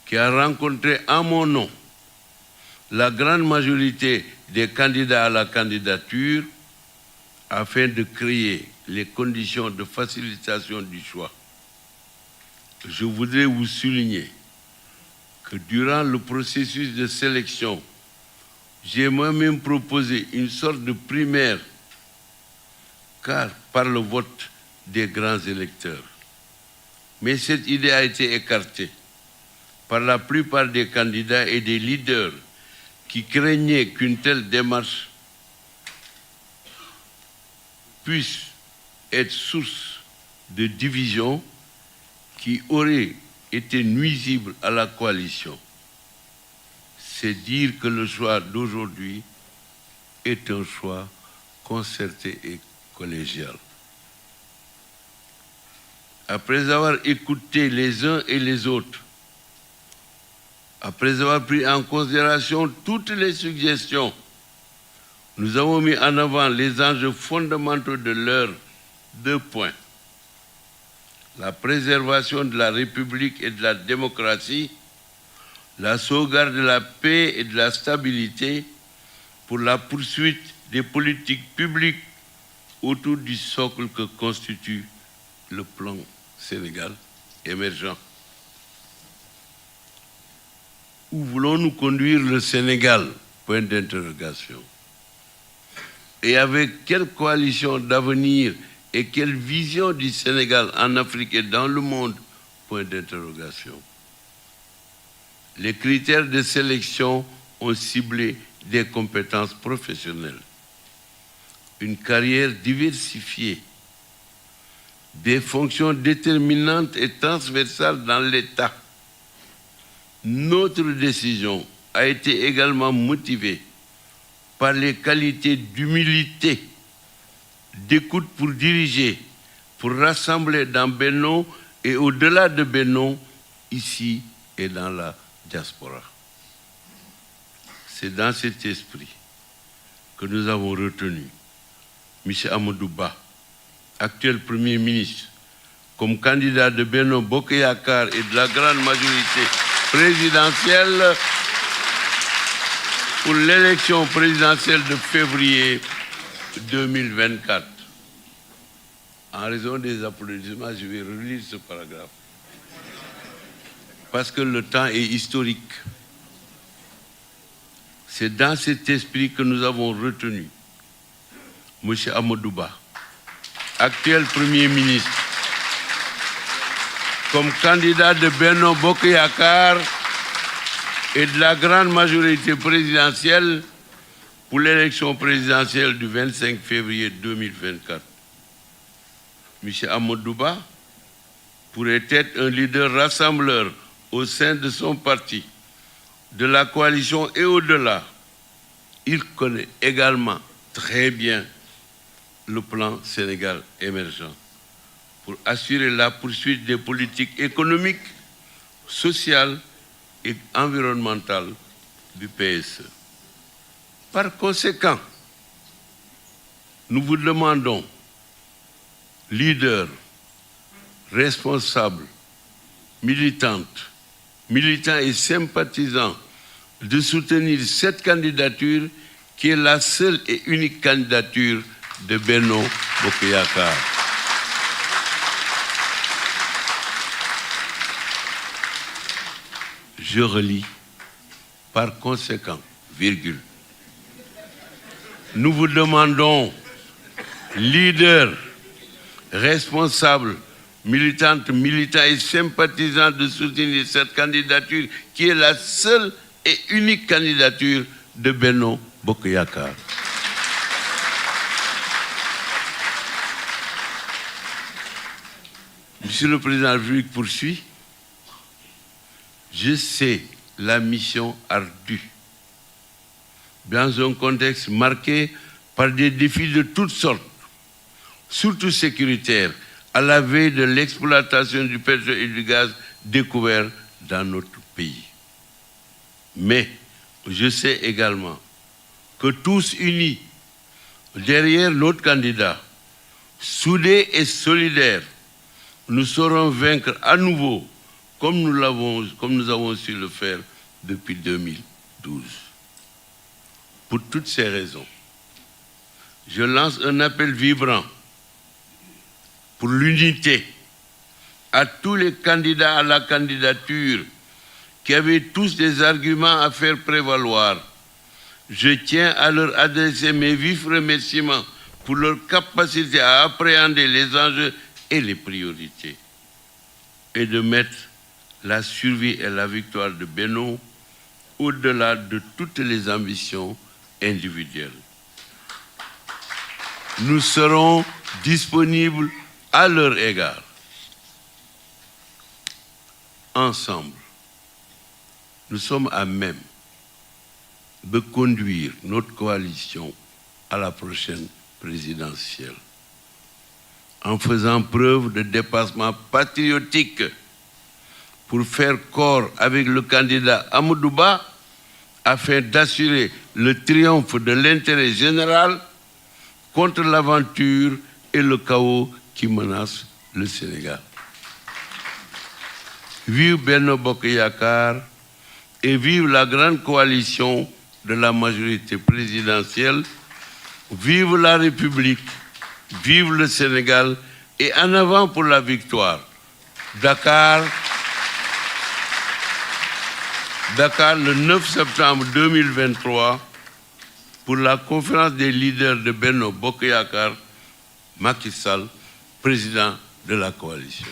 qui a rencontré en mon nom la grande majorité des candidats à la candidature afin de créer les conditions de facilitation du choix. Je voudrais vous souligner que durant le processus de sélection, j'ai moi-même proposé une sorte de primaire, car par le vote des grands électeurs. Mais cette idée a été écartée par la plupart des candidats et des leaders qui craignaient qu'une telle démarche puisse être source de division qui aurait été nuisible à la coalition. C'est dire que le choix d'aujourd'hui est un choix concerté et collégial. Après avoir écouté les uns et les autres, après avoir pris en considération toutes les suggestions, nous avons mis en avant les enjeux fondamentaux de l'heure, 2 points. La préservation de la République et de la démocratie, la sauvegarde de la paix et de la stabilité pour la poursuite des politiques publiques autour du socle que constitue le plan Sénégal émergent. Où voulons-nous conduire le Sénégal? Point d'interrogation. Et avec quelle coalition d'avenir et quelle vision du Sénégal en Afrique et dans le monde? Point d'interrogation. Les critères de sélection ont ciblé des compétences professionnelles, une carrière diversifiée, des fonctions déterminantes et transversales dans l'État. Notre décision a été également motivée par les qualités d'humilité, d'écoute pour diriger, pour rassembler dans Benno et au-delà de Benno, ici et dans la diaspora. C'est dans cet esprit que nous avons retenu M. Amadou Ba, actuel Premier ministre, comme candidat de Benno Bokk Yakaar et de la grande majorité présidentielle pour l'élection présidentielle de février 2024. En raison des applaudissements, je vais relire ce paragraphe. Parce que le temps est historique. C'est dans cet esprit que nous avons retenu M. Amadou Ba, actuel Premier ministre, comme candidat de Benno Bokk Yakaar et de la grande majorité présidentielle pour l'élection présidentielle du 25 février 2024. M. Amadou Ba pourrait être un leader rassembleur au sein de son parti, de la coalition et au-delà. Il connaît également très bien le plan Sénégal émergent pour assurer la poursuite des politiques économiques, sociales et environnementales du PSE. Par conséquent, nous vous demandons, leaders, responsables, militantes, militants et sympathisants, de soutenir cette candidature qui est la seule et unique candidature de Benno Bokk Yakaar. Je relis, par conséquent, virgule. Nous vous demandons, leaders, responsables, militantes, militants et sympathisants, de soutenir cette candidature qui est la seule et unique candidature de Benno Bokk Yakaar. Monsieur le Président de la République poursuit. Je sais la mission ardue dans un contexte marqué par des défis de toutes sortes, surtout sécuritaires, à la veille de l'exploitation du pétrole et du gaz découvert dans notre pays. Mais je sais également que tous unis derrière notre candidat, soudés et solidaires, nous saurons vaincre à nouveau comme nous avons su le faire depuis 2012. Pour toutes ces raisons, je lance un appel vibrant pour l'unité à tous les candidats à la candidature qui avaient tous des arguments à faire prévaloir. Je tiens à leur adresser mes vifs remerciements pour leur capacité à appréhender les enjeux et les priorités et de mettre la survie et la victoire de Benno au-delà de toutes les ambitions individuelles. Nous serons disponibles à leur égard. Ensemble, nous sommes à même de conduire notre coalition à la prochaine présidentielle en faisant preuve de dépassement patriotique pour faire corps avec le candidat Amadou Ba afin d'assurer le triomphe de l'intérêt général contre l'aventure et le chaos qui menacent le Sénégal. Vive Benno Bokk Yakaar et vive la grande coalition de la majorité présidentielle. Vive la République, vive le Sénégal et en avant pour la victoire. Dakar, le 9 septembre 2023, pour la conférence des leaders de Benno Bokk Yakaar, Macky Sall, président de la coalition.